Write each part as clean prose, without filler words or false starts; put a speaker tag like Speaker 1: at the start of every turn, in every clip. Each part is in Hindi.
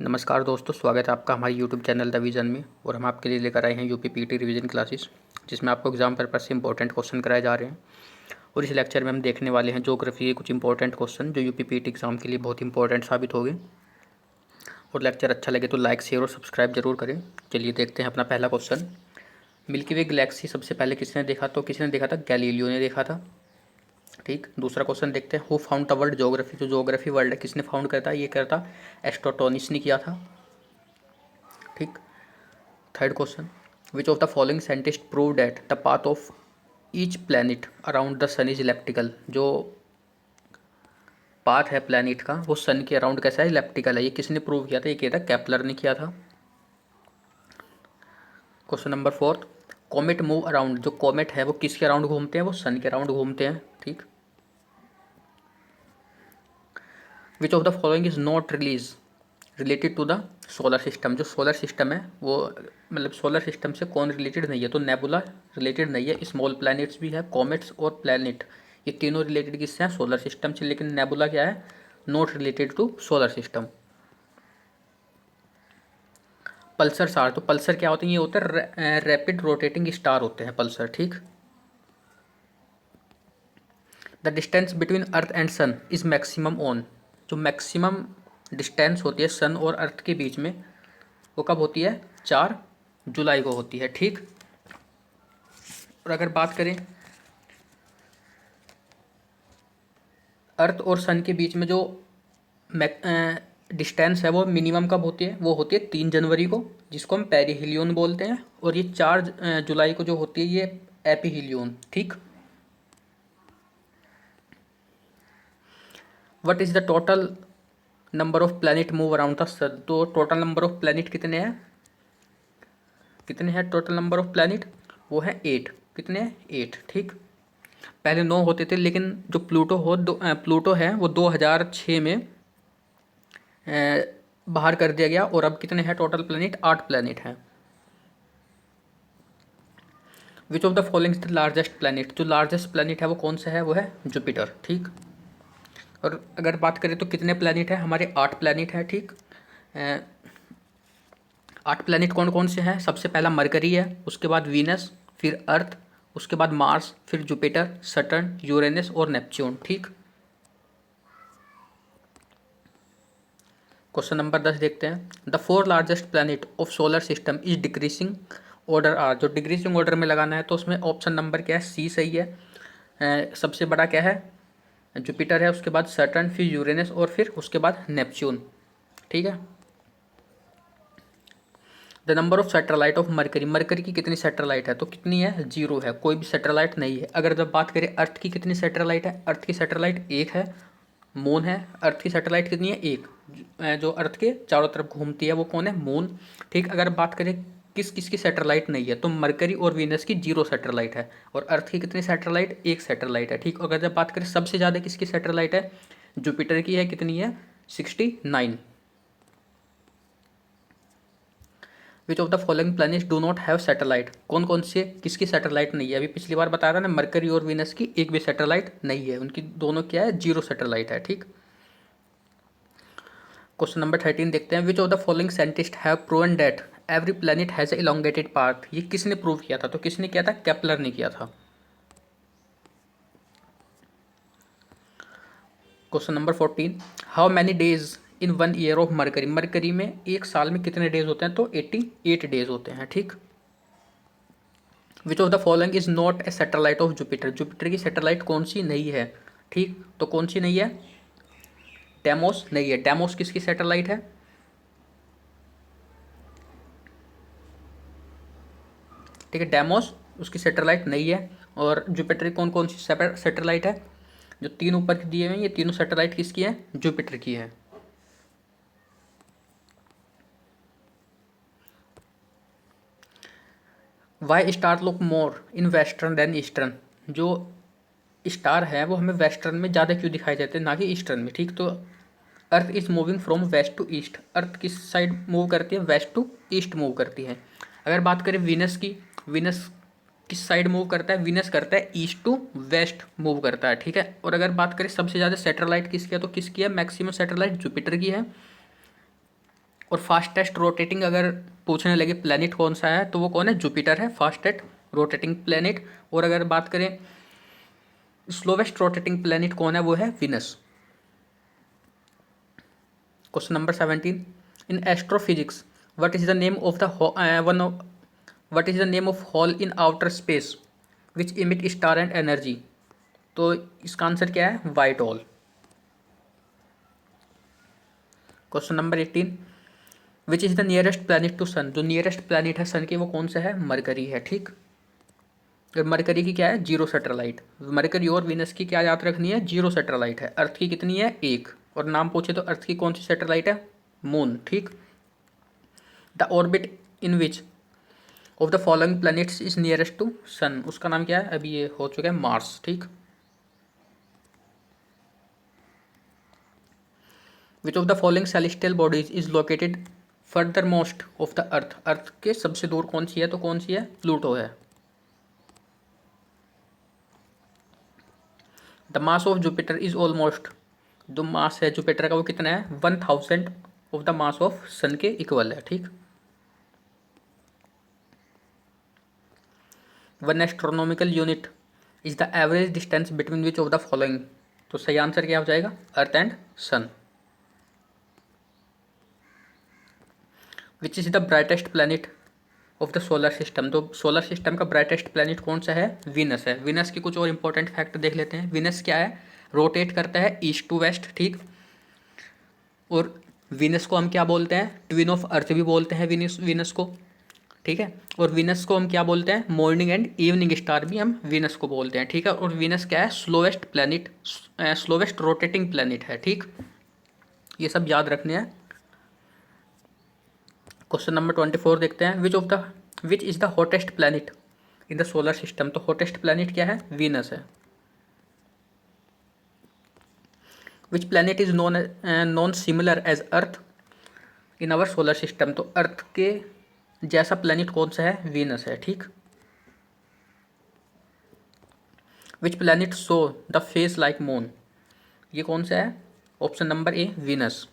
Speaker 1: नमस्कार दोस्तों, स्वागत है आपका हमारे YouTube चैनल द विजन में। और हम आपके लिए लेकर आए हैं यूपी पीटी रिवीजन क्लासेस, जिसमें आपको एग्जाम पर्पस से इंपॉर्टेंट क्वेश्चन कराए जा रहे हैं। और इस लेक्चर में हम देखने वाले हैं ज्योग्राफी के कुछ इंपॉर्टेंट क्वेश्चन जो यूपी पीटी एग्जाम के लिए बहुत इंपॉर्टेंट साबित होंगे। और लेक्चर अच्छा लगे तो लाइक, शेयर और सब्सक्राइब जरूर करें। चलिए देखते हैं अपना पहला क्वेश्चन। मिल्की वे गैलेक्सी सबसे पहले किसने देखा? तो किसने देखा था? गैलीलियो ने देखा था। ठीक। दूसरा क्वेश्चन देखते हैं। Who found the world geography? जो ज्योग्राफी वर्ल्ड है किसने फाउंड करता है? ये करता एस्ट्रोटोनिस ने किया था। ठीक। Third question. Which of the following scientist prove that the path of each planet around the sun is elliptical? जो पाथ है प्लैनेट का वो सन के अराउंड कैसा है? इलेप्टिकल है। ये किसने प्रूव किया था? ये किया था केपलर ने किया था। Question number fourth. Comet move around? जो कॉमेट है वो किसके अराउंड घूमते हैं? वो सन के अराउंड घूमते हैं। ठीक। Which of the following is not related to the solar system? जो सोलर सिस्टम है वो मतलब सोलर सिस्टम से कौन रिलेटेड नहीं है? तो नेबुला रिलेटेड नहीं है। स्मॉल प्लैनेट्स भी है, कॉमेट्स और प्लैनेट, ये तीनों रिलेटेड किससे हैं? सोलर सिस्टम से। लेकिन नेबुला क्या है? Not related to solar system. Pulsar are? तो पल्सर क्या होते हैं? ये होते हैं रैपिड रोटेटिंग स्टार होते हैं पल्सर। ठीक। The distance between earth and sun is maximum on? जो मैक्सिमम डिस्टेंस होती है सन और अर्थ के बीच में वो कब होती है? 4 जुलाई को होती है। ठीक। और अगर बात करें अर्थ और सन के बीच में जो डिस्टेंस है वो मिनिमम कब होती है? वो होती है 3 जनवरी को, जिसको हम पेरिहिलियन बोलते हैं। और ये 4 जुलाई को जो होती है ये एपिहिलियन। ठीक। What is the total number of planet move around the sun? तो टोटल नंबर ऑफ प्लैनेट कितने हैं? कितने हैं टोटल नंबर ऑफ प्लैनेट? वो है 8। कितने हैं? 8। ठीक। पहले 9 होते थे, लेकिन जो प्लूटो है वो 2006 में बाहर कर दिया गया। और अब कितने हैं टोटल प्लैनेट? 8 प्लैनेट हैं। विच of the following the largest planet? जो लार्जेस्ट प्लैनेट है वो कौन सा है? वो है जुपिटर। ठीक। और अगर बात करें तो कितने प्लैनेट हैं? हमारे 8 प्लैनेट हैं। ठीक। 8 प्लैनेट कौन कौन से हैं? सबसे पहला मरकरी है, उसके बाद वीनस, फिर अर्थ, उसके बाद मार्स, फिर जुपिटर, सटर्न, यूरेनस और नेपच्यून। ठीक। क्वेश्चन नंबर 10 देखते हैं। The 4 largest planet of solar system is decreasing order are? जो डिक्रीसिंग ऑर्डर में लगाना है तो उसमें ऑप्शन नंबर क्या है? सी सही है। सबसे बड़ा क्या है? जुपिटर है, उसके बाद सटर्न, फिर यूरेनस और फिर उसके बाद नेपच्यून। ठीक है। The number of satellite of mercury? Mercury की कितनी सैटेलाइट है? तो कितनी है? 0 है, कोई भी सैटेलाइट नहीं है। अगर जब बात करें अर्थ की कितनी सैटेलाइट है? अर्थ की सैटेलाइट 1 है। मून है। अर्थ की सैटेलाइट कितनी है? 1। जो अर्थ के चारों तरफ घूमती है वो कौन है? मून। ठीक। अगर बात करें किस किस की सैटेलाइट नहीं है, तो मरकरी और वीनस की 0 सैटेलाइट है। और अर्थ की कितनी सैटेलाइट? 1 सैटेलाइट है। ठीक। अगर जब बात करें सबसे ज़्यादा किसकी सैटेलाइट है? जुपिटर की है। कितनी है? 69। विच of the following planets do not have satellite? कौन कौन से किसकी सैटेलाइट नहीं है? अभी पिछली बार बताया था ना, मरकरी और वीनस की एक भी सैटेलाइट नहीं है। उनकी दोनों क्या है? 0 सैटेलाइट है। ठीक। क्वेश्चन नंबर 13 देखते हैं। विच of the following scientist have proven that every planet has elongated path? ये किसने प्रूव किया था? तो किसने किया था? केपलर ने किया था। Question number 14। How many days in 1 year of mercury? Mercury में एक साल में कितने डेज होते हैं? तो 88 डेज होते हैं। ठीक। Which of the following is not a satellite of Jupiter? Jupiter की सैटेलाइट कौन सी नहीं है? ठीक। तो कौन सी नहीं है? डेमोस नहीं है। डेमोस किसकी सैटेलाइट है? ठीक है, डेमोस उसकी सैटेलाइट नहीं है। और जुपिटर की कौन कौन सी सैटेलाइट है? जो 3 ऊपर के दिए हुए हैं ये तीनों सैटेलाइट किसकी है? जुपिटर की है। Why star look more in western than eastern? जो स्टार है वो हमें वेस्टर्न में ज़्यादा क्यों दिखाई देते हैं, ना कि ईस्टर्न में? ठीक। तो earth is moving from west to east? Earth किस साइड मूव करती है? वेस्ट टू ईस्ट मूव करती है। अगर बात करें वीनस की, वीनस किस साइड मूव करता है? वीनस करता है ईस्ट टू वेस्ट मूव करता है। ठीक है। और अगर बात करें सबसे ज़्यादा सैटेलाइट किसकी है, तो किसकी है? मैक्सिमम सैटेलाइट जुपिटर की है। और फास्टेस्ट रोटेटिंग अगर पूछने लगे प्लैनेट कौन सा है तो वो कौन है, जुपिटर है फास्टेस्ट रोटेटिंग प्लैनेट। और अगर बात करें स्लोवेस्ट रोटेटिंग प्लैनेट कौन है, वो है Venus. Question number 17, in astrophysics what is the name of the what is the name of hall in outer space which emit star and energy. तो इसका आंसर क्या है, white hole. Question number 18, which is the nearest planet to sun. जो नियरेस्ट प्लैनेट है सन के वो कौन सा है, मरकरी है, ठीक। और मरकरी की क्या है, जीरो सैटेलाइट। मरकरी और विनस की क्या याद रखनी है, जीरो सैटेलाइट है। अर्थ की कितनी है, एक। और नाम पूछे तो अर्थ की कौन सी सैटेलाइट है, मून, ठीक। The orbit in which of the following planets is nearest to sun. उसका नाम क्या है, अभी ये हो चुका है मार्स, ठीक। Which of the following celestial bodies is located farther most of the earth. Earth के सबसे दूर कौन सी है, तो कौन सी है, प्लूटो है। The mass of Jupiter is almost, जो मास है जुपिटर का वो कितना है, 1000 of the mass of sun के इक्वल है, ठीक। One astronomical unit is the average distance between which of the following. तो सही आंसर क्या हो जाएगा, earth and sun. Which is the brightest planet of the solar system. तो सोलर सिस्टम का ब्राइटेस्ट प्लैनेट कौन सा है, विनस है। विनस के कुछ और इंपॉर्टेंट फैक्ट देख लेते हैं। विनस क्या है, रोटेट करता है ईस्ट टू वेस्ट, ठीक। और विनस को हम क्या बोलते हैं, ट्विन ऑफ अर्थ भी बोलते हैं विनस को, ठीक है। और विनस को हम क्या बोलते हैं, मॉर्निंग एंड इवनिंग स्टार भी हम विनस को बोलते हैं, ठीक है। और विनस क्या है, slowest planet, slowest rotating planet है, ठीक। ये सब याद रखने हैं। क्वेश्चन नंबर 24 देखते हैं, which is the hottest planet in the solar system. तो हॉटेस्ट प्लैनेट क्या है, वीनस है। Which planet is non similar as earth in our solar system. तो अर्थ के जैसा प्लैनेट कौन सा है, वीनस है, ठीक। Which planet show the face like moon. ये कौन सा है, option number A, Venus.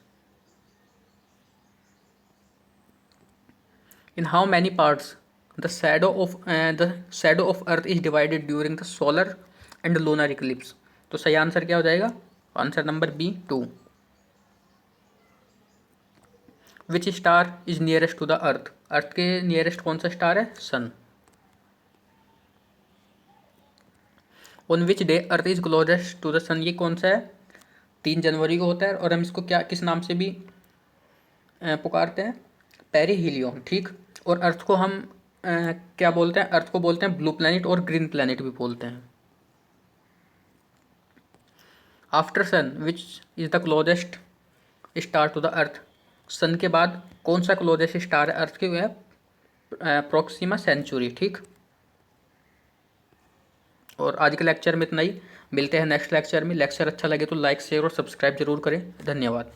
Speaker 1: In how many parts the shadow of earth is divided during the solar and lunar eclipse. तो सही आंसर क्या हो जाएगा, answer number B, 2। Which star is nearest to the earth. Earth के नियरेस्ट कौन सा स्टार है, sun. On which day earth is closest to the sun. ये कौन सा है, 3 जनवरी को होता है। और हम इसको क्या किस नाम से भी पुकारते हैं, पेरिहीलियन, ठीक। और अर्थ को हम क्या बोलते हैं, अर्थ को बोलते हैं ब्लू प्लैनेट और ग्रीन प्लैनेट भी बोलते हैं। After sun which is the closest star to the earth. Sun के बाद कौन सा क्लोजेस्ट स्टार है अर्थ के, वह है प्रोक्सिमा सेंचुरी, ठीक। और आज के लेक्चर में इतना ही, मिलते हैं नेक्स्ट लेक्चर में। लेक्चर अच्छा लगे तो लाइक शेयर और सब्सक्राइब जरूर करें। धन्यवाद।